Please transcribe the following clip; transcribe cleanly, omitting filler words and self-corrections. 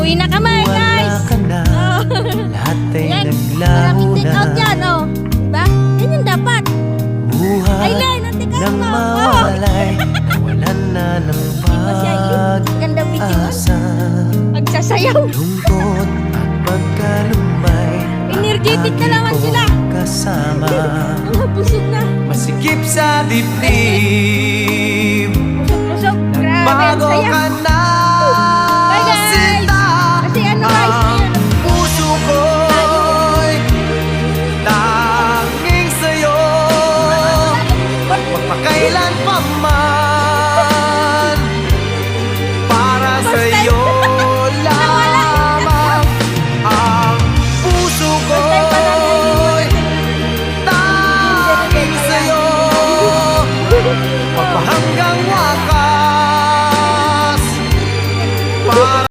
Uwi na kami, guys. Wala ka na, lahat ay Yan, naglaho maraming take out na. yan, oh. Diba? Yan yung dapat. Buhay Ay, Len, ang take out nang mo. mawalay, nawalan na ng Di ba siya yun? Ganda video mo. pag-asa. Magsasayaw. Lungkot at pagkalumbay, Energetic na naman lagi sila. kong kasama. Mga busog na. Masikip sa dibdib, Busog-busog. Grabe, ang bago saya. ka na